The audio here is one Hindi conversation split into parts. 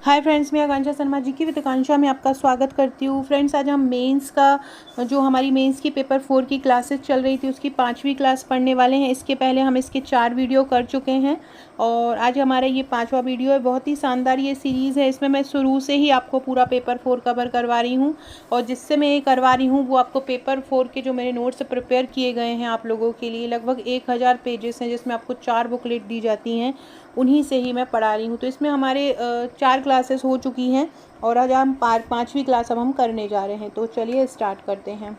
हाय फ्रेंड्स, मैं आकांक्षा शर्मा जी की विद आकांक्षा में आपका स्वागत करती हूँ। फ्रेंड्स, आज हम मेंस का जो हमारी मेंस की पेपर 4 की क्लासेस चल रही थी उसकी 5वीं क्लास पढ़ने वाले हैं। इसके पहले हम इसके 4 वीडियो कर चुके हैं और आज हमारा ये 5वां वीडियो है। बहुत ही शानदार ये सीरीज़ है। इसमें मैं शुरू से ही आपको पूरा पेपर 4 कवर करवा रही हूँ और जिससे मैं ये करवा रही हूँ वो आपको पेपर 4 के जो मेरे नोट्स प्रिपेयर किए गए हैं आप लोगों के लिए, लगभग 1000 पेजेस हैं जिसमें आपको 4 बुकलेट दी जाती हैं, उन्हीं से ही मैं पढ़ा रही हूँ। तो इसमें हमारे 4 क्लासेस हो चुकी हैं और आज हम 5वीं क्लास अब हम करने जा रहे हैं। तो चलिए स्टार्ट करते हैं।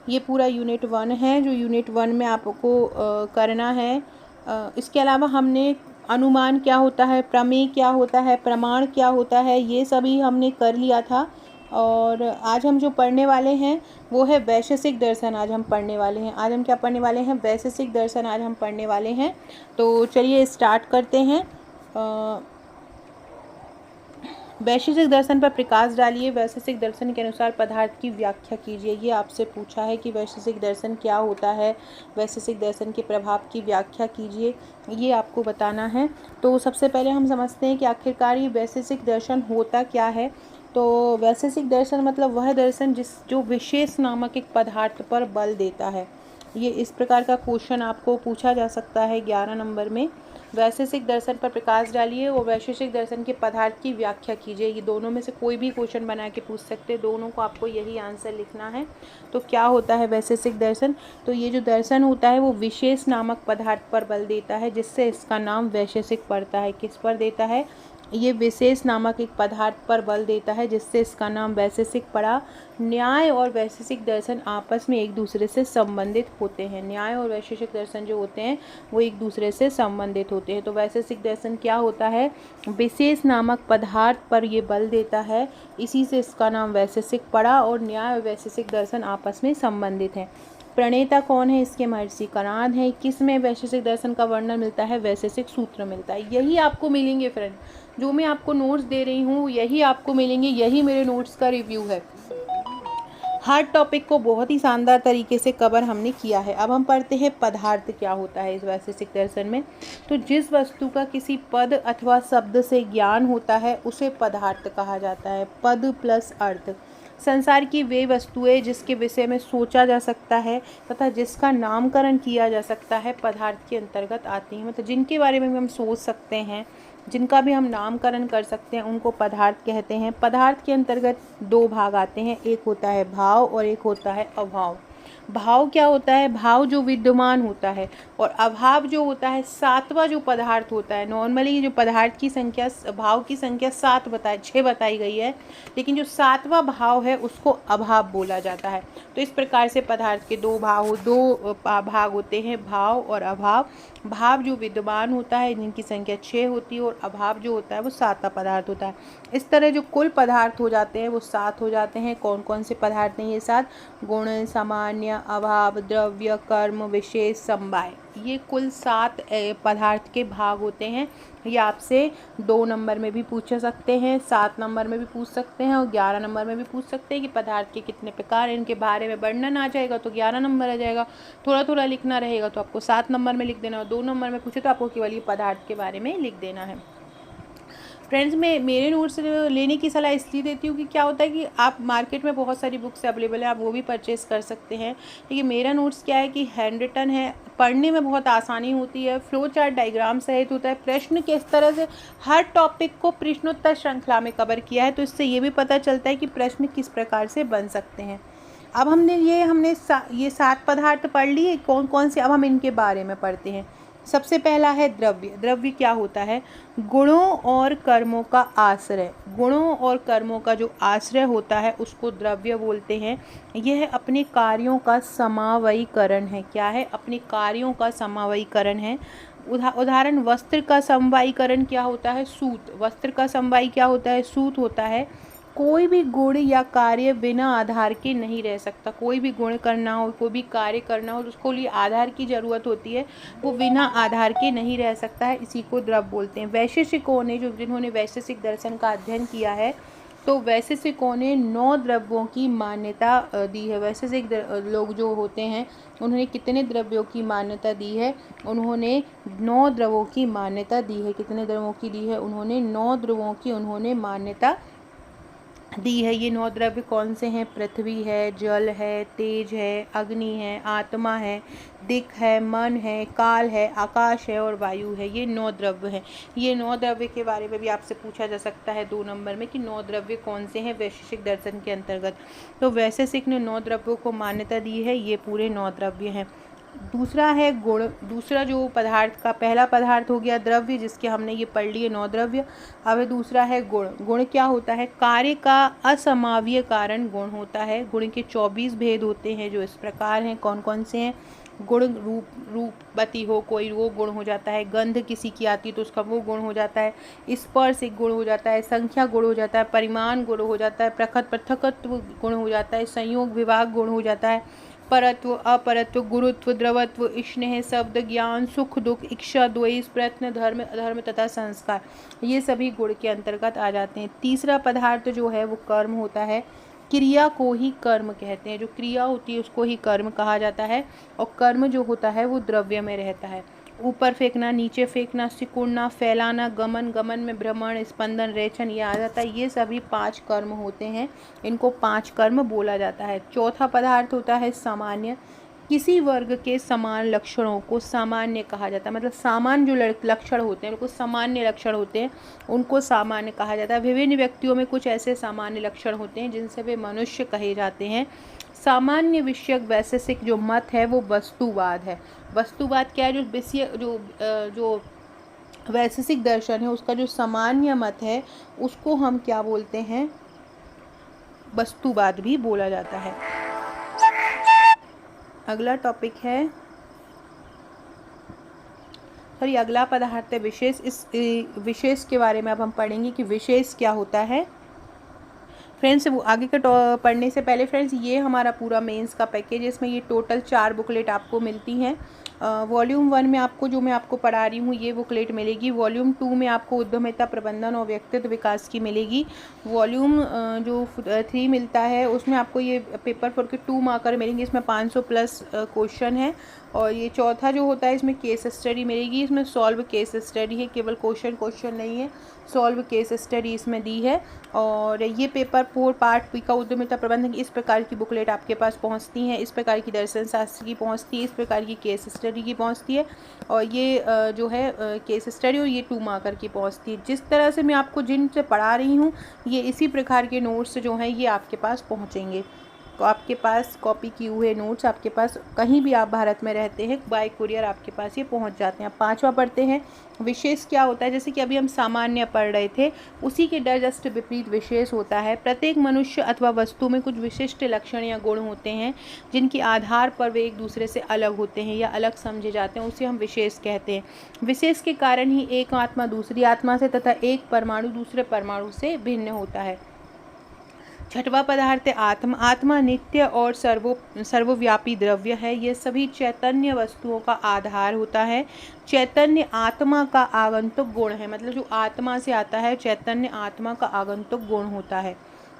ये पूरा यूनिट 1 है जो यूनिट 1 में आपको करना है। इसके अलावा हमने अनुमान क्या होता है, प्रमेय क्या होता है, प्रमाण क्या होता है, ये सभी हमने कर लिया था। और आज हम जो पढ़ने वाले हैं वो है वैशेषिक दर्शन। आज हम पढ़ने वाले हैं, आज हम क्या पढ़ने वाले हैं, वैशेषिक दर्शन आज हम पढ़ने वाले हैं। तो चलिए स्टार्ट करते हैं। वैशेषिक दर्शन पर प्रकाश डालिए। वैशेषिक दर्शन के अनुसार पदार्थ की व्याख्या कीजिए। ये आपसे पूछा है कि वैशेषिक दर्शन क्या होता है, वैशेषिक दर्शन के प्रभाव की व्याख्या कीजिए, ये आपको बताना है। तो सबसे पहले हम समझते हैं कि आखिरकार ये वैशेषिक दर्शन होता क्या है। तो वैशेषिक दर्शन मतलब वह दर्शन जो विशेष नामक एक पदार्थ पर बल देता है। ये इस प्रकार का क्वेश्चन आपको पूछा जा सकता है 11 नंबर में। वैशेषिक दर्शन पर प्रकाश डालिए और वैशेषिक दर्शन के पदार्थ की व्याख्या कीजिए। ये दोनों में से कोई भी क्वेश्चन बना के पूछ सकते हैं, दोनों को आपको यही आंसर लिखना है। तो क्या होता है वैशेषिक दर्शन? तो ये जो दर्शन होता है वो विशेष नामक पदार्थ पर बल देता है जिससे इसका नाम वैशेषिक पड़ता है। किस पर देता है? ये विशेष नामक एक पदार्थ पर बल देता है जिससे इसका नाम वैशेषिक पड़ा। न्याय और वैशेषिक दर्शन आपस में एक दूसरे से संबंधित होते हैं। न्याय और वैशेषिक दर्शन जो होते हैं वो एक दूसरे से संबंधित होते हैं। तो वैशेषिक दर्शन क्या होता है? विशेष नामक पदार्थ पर ये बल देता है, इसी से इसका नाम वैशेषिक पड़ा। और न्याय और वैशेषिक दर्शन आपस में संबंधित हैं। प्रणेता कौन है इसके? महर्षि कणाद है। किस में वैशेषिक दर्शन का वर्णन मिलता है? वैशेषिक सूत्र मिलता है। यही आपको मिलेंगे फ्रेंड, जो मैं आपको नोट्स दे रही हूँ यही आपको मिलेंगे, यही मेरे नोट्स का रिव्यू है। हर टॉपिक को बहुत ही शानदार तरीके से कवर हमने किया है। अब हम पढ़ते हैं पदार्थ क्या होता है इस वैशेषिक दर्शन में। तो जिस वस्तु का किसी पद अथवा शब्द से ज्ञान होता है उसे पदार्थ कहा जाता है। पद प्लस अर्थ। संसार की वे वस्तुएं जिसके विषय में सोचा जा सकता है तथा जिसका नामकरण किया जा सकता है पदार्थ के अंतर्गत आती हैं। मतलब जिनके बारे में हम सोच सकते हैं, जिनका भी हम नामकरण कर सकते हैं, उनको पदार्थ कहते हैं। पदार्थ के अंतर्गत 2 भाग आते हैं, एक होता है भाव और एक होता है अभाव। भाव क्या होता है? भाव जो विद्यमान होता है, और अभाव जो होता है 7वां जो पदार्थ होता है। नॉर्मली जो पदार्थ की संख्या, भाव की संख्या 6 बताई गई है, लेकिन जो 7वां भाव है उसको अभाव बोला जाता है। तो इस प्रकार से पदार्थ के 2 भाग होते हैं, भाव और अभाव। भाव जो विद्यमान होता है जिनकी संख्या 6 होती है, और अभाव जो होता है वो 7वां पदार्थ होता है। इस तरह जो कुल पदार्थ हो जाते हैं वो 7 हो जाते हैं। कौन कौन से पदार्थ हैं ये 7? गुण, सामान्य, अभाव, द्रव्य, कर्म, विशेष, समवाय। ये कुल 7 पदार्थ के भाग होते हैं। ये आपसे 2 नंबर में भी पूछ सकते हैं, 7 नंबर में भी पूछ सकते हैं और 11 नंबर में भी पूछ सकते हैं कि पदार्थ के कितने प्रकार हैं। इनके बारे में वर्णन आ जाएगा तो 11 नंबर आ जाएगा। थोड़ा थोड़ा लिखना रहेगा तो आपको 7 नंबर में लिख देना, और 2 नंबर में पूछे तो आपको केवल ये पदार्थ के बारे में लिख देना है। फ्रेंड्स, मैं मेरे नोट्स लेने की सलाह इसलिए देती हूँ कि क्या होता है कि आप मार्केट में बहुत सारी बुक्स अवेलेबल है, आप वो भी परचेस कर सकते हैं। लेकिन मेरा नोट्स क्या है कि हैंड रिटन है, पढ़ने में बहुत आसानी होती है, फ्लो चार्ट डायग्राम सहित होता है। प्रश्न किस तरह से हर टॉपिक को प्रश्नोत्तर श्रृंखला में कवर किया है, तो इससे ये भी पता चलता है कि प्रश्न किस प्रकार से बन सकते हैं। अब हमने ये 7 पदार्थ पढ़ लिए, कौन कौन से, अब हम इनके बारे में पढ़ते हैं। सबसे पहला है द्रव्य। द्रव्य क्या होता है? गुणों और कर्मों का आश्रय। गुणों और कर्मों का जो आश्रय होता है उसको द्रव्य बोलते हैं। यह अपने कार्यों का समवायीकरण है। क्या है? अपने कार्यों का समवायीकरण है। उदाहरण, वस्त्र का समवायीकरण क्या होता है? सूत। वस्त्र का समवायी क्या होता है? सूत होता है। कोई भी गुण या कार्य बिना आधार के नहीं रह सकता। कोई भी गुण करना हो, कोई भी कार्य करना हो, उसको लिए आधार की ज़रूरत होती है, वो बिना आधार के नहीं रह सकता है। इसी को द्रव्य बोलते हैं। वैशेषिकों ने, जिन्होंने वैशेषिक दर्शन का अध्ययन किया है, तो वैशेषिकों ने 9 द्रव्यों की मान्यता दी है। वैशेषिक लोग जो होते हैं उन्होंने कितने द्रव्यों की मान्यता दी है? उन्होंने 9 द्रव्यों की मान्यता दी है। कितने द्रव्यों की दी है? उन्होंने 9 द्रव्यों की उन्होंने मान्यता दी है। ये 9 द्रव्य कौन से हैं? पृथ्वी है, जल है, तेज है, अग्नि है, आत्मा है, दिक् है, मन है, काल है, आकाश है और वायु है। ये 9 द्रव्य हैं। ये 9 द्रव्य के बारे में भी आपसे पूछा जा सकता है 2 नंबर में कि 9 द्रव्य कौन से हैं वैशेषिक दर्शन के अंतर्गत। तो वैशेषिक ने 9 द्रव्यों को मान्यता दी है। ये पूरे 9 द्रव्य हैं। दूसरा है गुण। दूसरा जो पदार्थ का पहला पदार्थ हो गया द्रव्य, जिसके हमने ये पढ़ लिए 9 द्रव्य। अब दूसरा है गुण। गुण क्या होता है? कार्य का असमावीय कारण गुण होता है। गुण के 24 भेद होते हैं जो इस प्रकार हैं। कौन कौन से हैं? गुण रूपवती हो कोई, वो गुण हो जाता है। गंध किसी की आती तो उसका वो गुण हो जाता है। स्पर्श एक गुण हो जाता है। संख्या गुण हो जाता है। परिमाण गुण हो जाता है। प्रकृत पृथकत्व गुण हो जाता है। संयोग विभाग गुण हो जाता है। परत्व, अपरत्व, गुरुत्व, द्रवत्व, स्नेह, शब्द, ज्ञान, सुख, दुख, इच्छा, द्वेष, प्रयत्न, धर्म, अधर्म तथा संस्कार, ये सभी गुण के अंतर्गत आ जाते हैं। तीसरा पदार्थ जो है वो कर्म होता है। क्रिया को ही कर्म कहते हैं। जो क्रिया होती है उसको ही कर्म कहा जाता है। और कर्म जो होता है वो द्रव्य में रहता है। ऊपर फेंकना, नीचे फेंकना, सिकुड़ना, फैलाना, गमन, गमन में भ्रमण, स्पंदन, रेचन, ये आ जाता है। ये सभी 5 कर्म होते हैं। इनको 5 कर्म बोला जाता है। चौथा पदार्थ होता है सामान्य। किसी वर्ग के समान लक्षणों को सामान्य कहा जाता है। मतलब सामान्य जो लक्षण होते हैं उनको सामान्य लक्षण होते हैं, उनको सामान्य कहा जाता है। विभिन्न व्यक्तियों में कुछ ऐसे सामान्य लक्षण होते हैं जिनसे वे मनुष्य कहे जाते हैं। सामान्य विषयक वैशेषिक जो मत है वो वस्तुवाद है। वस्तुवाद क्या है? जो विषय जो वैशेषिक दर्शन है उसका जो सामान्य मत है उसको हम क्या बोलते हैं? वस्तुवाद भी बोला जाता है। अगला टॉपिक है, अगला पदार्थ है विशेष। इस विशेष के बारे में अब हम पढ़ेंगे कि विशेष क्या होता है। फ्रेंड्स वो आगे का पढ़ने से पहले फ्रेंड्स ये हमारा पूरा मेंस का पैकेज है। इसमें ये टोटल 4 बुकलेट आपको मिलती हैं। वॉल्यूम 1 में आपको जो मैं आपको पढ़ा रही हूँ ये बुकलेट मिलेगी। वॉल्यूम 2 में आपको उद्यमिता, प्रबंधन और व्यक्तित्व विकास की मिलेगी। वॉल्यूम जो 3 मिलता है उसमें आपको ये पेपर 4 के 2 मार्कर मिलेंगे। इसमें 500 प्लस क्वेश्चन है। और ये चौथा जो होता है इसमें केस स्टडी मिलेगी। इसमें सॉल्व केस स्टडी है, केवल क्वेश्चन नहीं है, सॉल्व केस स्टडी इसमें दी है। और ये पेपर 4 पार्ट बी का उद्यमिता प्रबंधन इस प्रकार की बुकलेट आपके पास पहुंचती हैं। इस प्रकार की दर्शन शास्त्र की पहुंचती है, इस प्रकार की केस स्टडी की पहुंचती है। और ये जो है केस स्टडी और ये 2 मार्कर की पहुंचती है। जिस तरह से मैं आपको जिनसे पढ़ा रही हूँ ये इसी प्रकार के नोट्स जो हैं ये आपके पास पहुँचेंगे। तो आपके पास कॉपी किए हुए नोट्स आपके पास कहीं भी आप भारत में रहते हैं बाय कुरियर आपके पास ये पहुंच जाते हैं। 5वां पढ़ते हैं विशेष क्या होता है। जैसे कि अभी हम सामान्य पढ़ रहे थे उसी के जस्ट विपरीत विशेष होता है। प्रत्येक मनुष्य अथवा वस्तु में कुछ विशिष्ट लक्षण या गुण होते हैं जिनके आधार पर वे एक दूसरे से अलग होते हैं या अलग समझे जाते हैं, उसे हम विशेष कहते हैं। विशेष के कारण ही एक आत्मा दूसरी आत्मा से तथा एक परमाणु दूसरे परमाणु से भिन्न होता है। 6वां पदार्थ है आत्मा। आत्मा नित्य और सर्वव्यापी द्रव्य है। यह सभी चैतन्य वस्तुओं का आधार होता है। चैतन्य आत्मा का आगंतुक गुण है। मतलब जो आत्मा से आता है चैतन्य आत्मा का आगंतुक गुण होता है।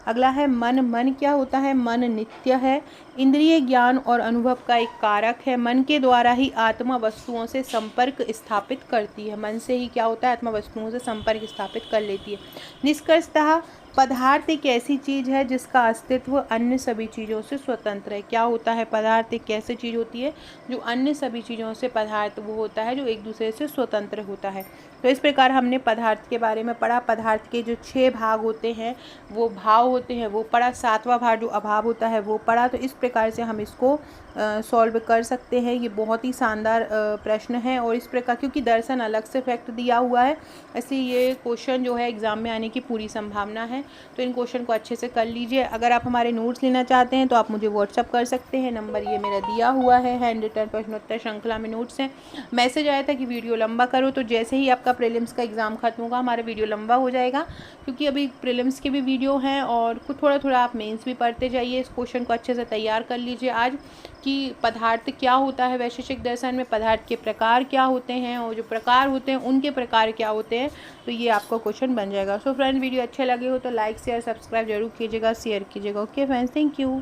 अगला है मन। मन क्या होता है? मन नित्य है, इंद्रिय ज्ञान और अनुभव का एक कारक है। मन के द्वारा ही आत्मा वस्तुओं से संपर्क स्थापित करती है। मन से ही क्या होता है? आत्मा वस्तुओं से संपर्क स्थापित कर लेती है। निष्कर्षतः पदार्थ एक ऐसी चीज़ है जिसका अस्तित्व अन्य सभी चीज़ों से स्वतंत्र है। क्या होता है? पदार्थ एक ऐसी चीज़ होती है जो अन्य सभी चीज़ों से पदार्थ वो होता है जो एक दूसरे से स्वतंत्र होता है। तो इस प्रकार हमने पदार्थ के बारे में पढ़ा। पदार्थ के जो 6 भाग होते हैं वो भाव होते हैं वो पढ़ा। 7वां भाग जो अभाव होता है वो पढ़ा। तो इस प्रकार से हम इसको सॉल्व कर सकते हैं। ये बहुत ही शानदार प्रश्न है और इस प्रकार क्योंकि दर्शन अलग से फैक्ट दिया हुआ है इसलिए ये क्वेश्चन जो है एग्ज़ाम में आने की पूरी संभावना है। तो इन क्वेश्चन को अच्छे से कर लीजिए। अगर आप हमारे नोट्स लेना चाहते हैं तो आप मुझे व्हाट्सअप कर सकते हैं। नंबर ये मेरा दिया हुआ है। हैंड रिटन प्रश्नोत्तर श्रृंखला में नोट्स हैं। मैसेज आया था कि वीडियो लंबा करो, तो जैसे ही आपका प्रीलिम्स का एग्ज़ाम खत्म होगा हमारा वीडियो लंबा हो जाएगा क्योंकि अभी प्रीलिम्स के भी वीडियो हैं और कुछ थोड़ा थोड़ा आप मेंस भी पढ़ते जाइए। इस क्वेश्चन को अच्छे से तैयार कर लीजिए आज कि पदार्थ क्या होता है वैशेषिक दर्शन में, पदार्थ के प्रकार क्या होते हैं और जो प्रकार होते हैं उनके प्रकार क्या होते हैं, तो ये आपका क्वेश्चन बन जाएगा। सो फ्रेंड वीडियो अच्छे लगे हो तो लाइक शेयर सब्सक्राइब जरूर कीजिएगा, शेयर कीजिएगा। Okay friends, thank you.